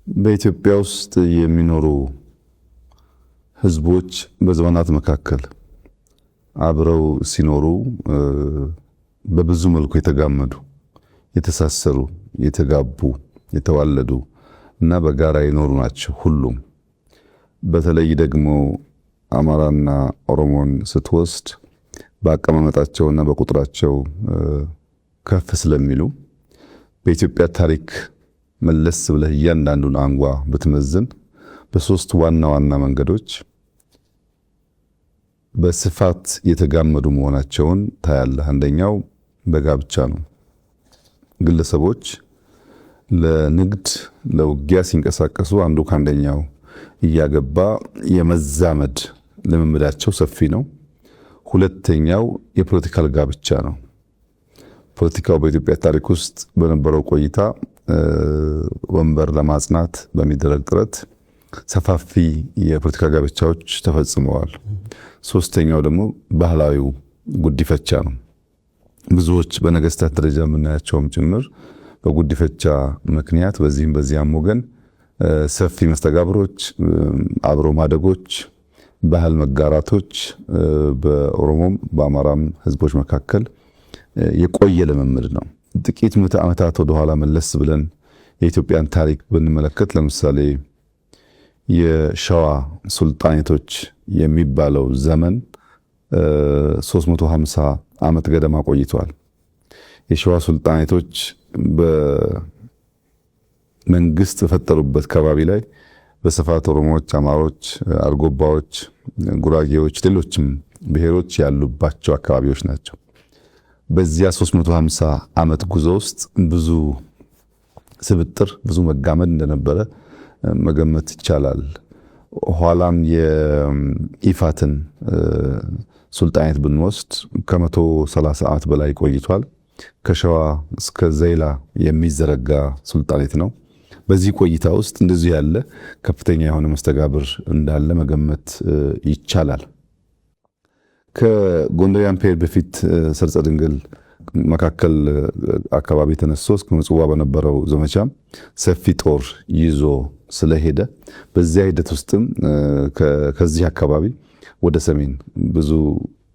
በኢትዮጵያ ውስጥ የሚኖሩ ህዝቦች በዘመናት መካከል አብረው ሲኖሩ በብዙ መልኩ የተጋመዱ፣ የተሳሰሩ፣ የተጋቡ፣ የተዋለዱ እና በጋራ የኖሩ ናቸው ሁሉም። በተለይ ደግሞ አማራና ኦሮሞን ስትወስድ በአቀማመጣቸውና በቁጥራቸው ከፍ ስለሚሉ በኢትዮጵያ ታሪክ መለስ ብለህ እያንዳንዱን አንጓ ብትመዝን በሶስት ዋና ዋና መንገዶች በስፋት የተጋመዱ መሆናቸውን ታያለህ። አንደኛው በጋብቻ ነው። ግለሰቦች ለንግድ፣ ለውጊያ ሲንቀሳቀሱ አንዱ ከአንደኛው እያገባ የመዛመድ ልምምዳቸው ሰፊ ነው። ሁለተኛው የፖለቲካል ጋብቻ ነው። ፖለቲካው በኢትዮጵያ ታሪክ ውስጥ በነበረው ቆይታ ወንበር ለማጽናት በሚደረግ ጥረት ሰፋፊ የፖለቲካ ጋብቻዎች ተፈጽመዋል። ሶስተኛው ደግሞ ባህላዊው ጉዲፈቻ ነው። ብዙዎች በነገስታት ደረጃ የምናያቸውም ጭምር በጉዲፈቻ ምክንያት በዚህም በዚያም ወገን ሰፊ መስተጋብሮች፣ አብሮ ማደጎች፣ ባህል መጋራቶች በኦሮሞም በአማራም ህዝቦች መካከል የቆየ ልምምድ ነው። ጥቂት ምዕተ ዓመታት ወደ ኋላ መለስ ብለን የኢትዮጵያን ታሪክ ብንመለከት ለምሳሌ የሸዋ ሱልጣኔቶች የሚባለው ዘመን 350 ዓመት ገደማ ቆይቷል። የሸዋ ሱልጣኔቶች በመንግስት በፈጠሩበት ከባቢ ላይ በስፋት ኦሮሞዎች፣ አማሮች፣ አርጎባዎች፣ ጉራጌዎች፣ ሌሎችም ብሔሮች ያሉባቸው አካባቢዎች ናቸው። በዚያ 350 ዓመት ጉዞ ውስጥ ብዙ ስብጥር፣ ብዙ መጋመድ እንደነበረ መገመት ይቻላል። ኋላም የኢፋትን ሱልጣኔት ብንወስድ ከ130 ዓመት በላይ ቆይቷል። ከሸዋ እስከ ዘይላ የሚዘረጋ ሱልጣኔት ነው። በዚህ ቆይታ ውስጥ እንደዚህ ያለ ከፍተኛ የሆነ መስተጋብር እንዳለ መገመት ይቻላል። ከጎንደሪያን ፔሪድ በፊት ሰርጸ ድንግል መካከል አካባቢ ተነስቶ እስከ ምጽዋ በነበረው ዘመቻ ሰፊ ጦር ይዞ ስለሄደ በዚያ ሂደት ውስጥም ከዚህ አካባቢ ወደ ሰሜን ብዙ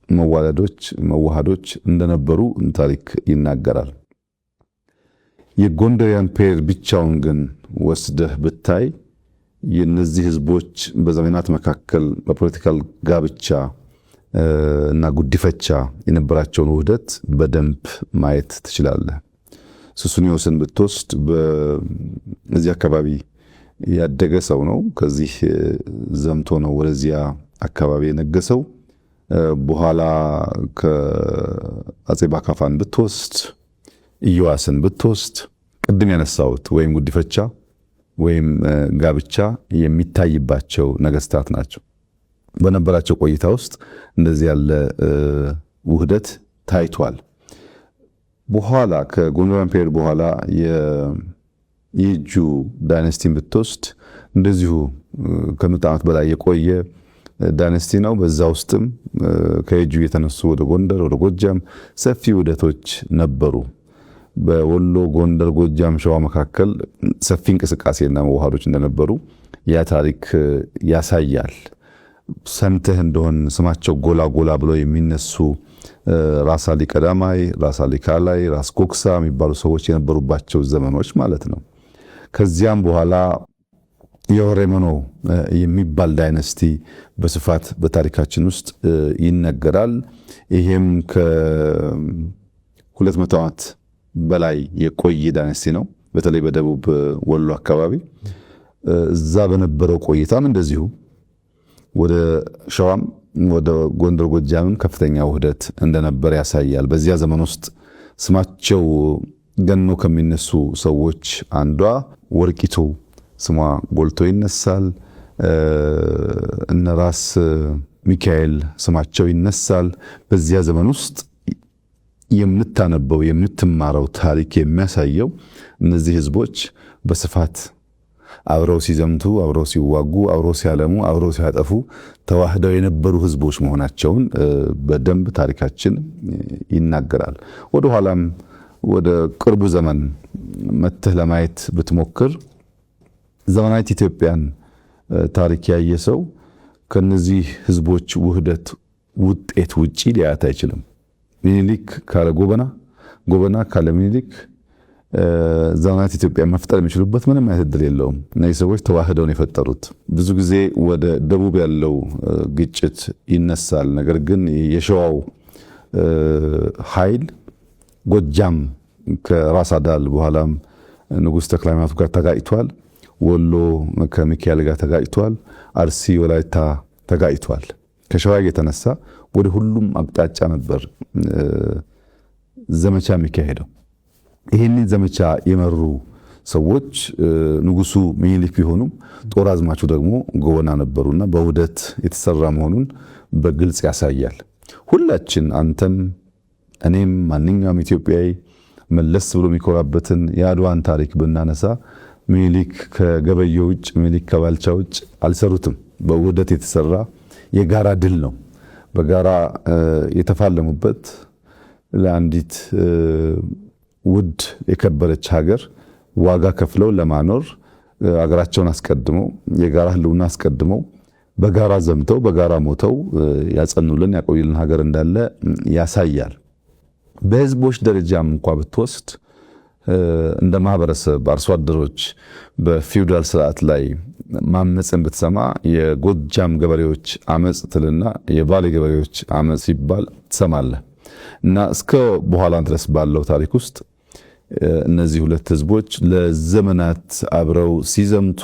መዋለዶች፣ መዋሃዶች እንደነበሩ ታሪክ ይናገራል። የጎንደሪያን ፔሪድ ብቻውን ግን ወስደህ ብታይ የነዚህ ህዝቦች በዘመናት መካከል በፖለቲካል ጋብቻ እና ጉዲፈቻ የነበራቸውን ውህደት በደንብ ማየት ትችላለህ። ሱስንዮስን ብትወስድ በዚህ አካባቢ ያደገ ሰው ነው። ከዚህ ዘምቶ ነው ወደዚያ አካባቢ የነገሰው። በኋላ ከአጼ ባካፋን ብትወስድ፣ ኢዮአስን ብትወስድ ቅድም ያነሳሁት ወይም ጉዲፈቻ ወይም ጋብቻ የሚታይባቸው ነገስታት ናቸው። በነበራቸው ቆይታ ውስጥ እንደዚህ ያለ ውህደት ታይቷል። በኋላ ከጎንደሪያን ፔሪድ በኋላ የይጁ ዳይነስቲን ብትወስድ እንደዚሁ ከምዕተ ዓመት በላይ የቆየ ዳይነስቲ ነው። በዛ ውስጥም ከይጁ የተነሱ ወደ ጎንደር፣ ወደ ጎጃም ሰፊ ውህደቶች ነበሩ። በወሎ፣ ጎንደር፣ ጎጃም፣ ሸዋ መካከል ሰፊ እንቅስቃሴና መዋሃዶች እንደነበሩ ያ ታሪክ ያሳያል። ሰምተህ እንደሆን ስማቸው ጎላ ጎላ ብለው የሚነሱ ራስ አሊ ቀዳማይ፣ ራስ አሊ ካላይ፣ ራስ ጎክሳ የሚባሉ ሰዎች የነበሩባቸው ዘመኖች ማለት ነው። ከዚያም በኋላ የኦሮሞ የሚባል ዳይነስቲ በስፋት በታሪካችን ውስጥ ይነገራል። ይሄም ከ200 ዓመት በላይ የቆየ ዳይነስቲ ነው። በተለይ በደቡብ ወሎ አካባቢ እዛ በነበረው ቆይታም እንደዚሁ ወደ ሸዋም ወደ ጎንደር ጎጃምም ከፍተኛ ውህደት እንደነበር ያሳያል። በዚያ ዘመን ውስጥ ስማቸው ገኖ ከሚነሱ ሰዎች አንዷ ወርቂቱ ስሟ ጎልቶ ይነሳል። እነ ራስ ሚካኤል ስማቸው ይነሳል። በዚያ ዘመን ውስጥ የምታነበው የምትማረው ታሪክ የሚያሳየው እነዚህ ህዝቦች በስፋት አብረው ሲዘምቱ፣ አብረው ሲዋጉ፣ አብረው ሲያለሙ፣ አብረው ሲያጠፉ ተዋህደው የነበሩ ህዝቦች መሆናቸውን በደንብ ታሪካችን ይናገራል። ወደ ኋላም ወደ ቅርቡ ዘመን መተህ ለማየት ብትሞክር ዘመናዊት ኢትዮጵያን ታሪክ ያየ ሰው ከነዚህ ህዝቦች ውህደት ውጤት ውጪ ሊያት አይችልም። ሚኒሊክ ካለ ጎበና፣ ጎበና ካለ ሚኒሊክ ዘመናዊት ኢትዮጵያ መፍጠር የሚችሉበት ምንም አይነት እድል የለውም። እነዚህ ሰዎች ተዋህደው ነው የፈጠሩት። ብዙ ጊዜ ወደ ደቡብ ያለው ግጭት ይነሳል። ነገር ግን የሸዋው ኃይል ጎጃም ከራስ አዳል በኋላም ንጉሥ ተክለ ሃይማኖት ጋር ተጋጭቷል። ወሎ ከሚካኤል ጋር ተጋጭቷል። አርሲ ወላይታ ተጋጭቷል። ከሸዋ የተነሳ ወደ ሁሉም አቅጣጫ ነበር ዘመቻ የሚካሄደው። ይህንን ዘመቻ የመሩ ሰዎች ንጉሱ ሚኒሊክ ቢሆኑም ጦር አዝማቹ ደግሞ ጎበና ነበሩና በውህደት የተሰራ መሆኑን በግልጽ ያሳያል። ሁላችን አንተም እኔም ማንኛውም ኢትዮጵያዊ መለስ ብሎ የሚኮራበትን የአድዋን ታሪክ ብናነሳ ሚኒሊክ ከገበየው ውጭ፣ ሚኒሊክ ከባልቻ ውጭ አልሰሩትም። በውህደት የተሰራ የጋራ ድል ነው። በጋራ የተፋለሙበት ለአንዲት ውድ የከበረች ሀገር ዋጋ ከፍለው ለማኖር ሀገራቸውን አስቀድመው የጋራ ህልውና አስቀድመው በጋራ ዘምተው በጋራ ሞተው ያጸኑልን ያቆዩልን ሀገር እንዳለ ያሳያል። በህዝቦች ደረጃም እንኳን ብትወስድ እንደ ማህበረሰብ አርሶ አደሮች በፊውዳል ስርዓት ላይ ማመጽን ብትሰማ የጎጃም ገበሬዎች አመጽ ትልና የባሌ ገበሬዎች አመጽ ሲባል ትሰማለህ። እና እስከ በኋላ ድረስ ባለው ታሪክ ውስጥ እነዚህ ሁለት ህዝቦች ለዘመናት አብረው ሲዘምቱ፣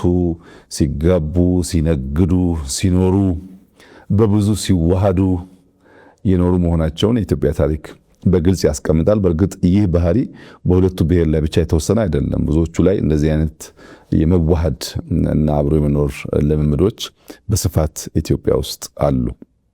ሲጋቡ፣ ሲነግዱ፣ ሲኖሩ በብዙ ሲዋሃዱ የኖሩ መሆናቸውን የኢትዮጵያ ታሪክ በግልጽ ያስቀምጣል። በእርግጥ ይህ ባህሪ በሁለቱ ብሔር ላይ ብቻ የተወሰነ አይደለም። ብዙዎቹ ላይ እንደዚህ አይነት የመዋሃድ እና አብሮ የመኖር ልምምዶች በስፋት ኢትዮጵያ ውስጥ አሉ።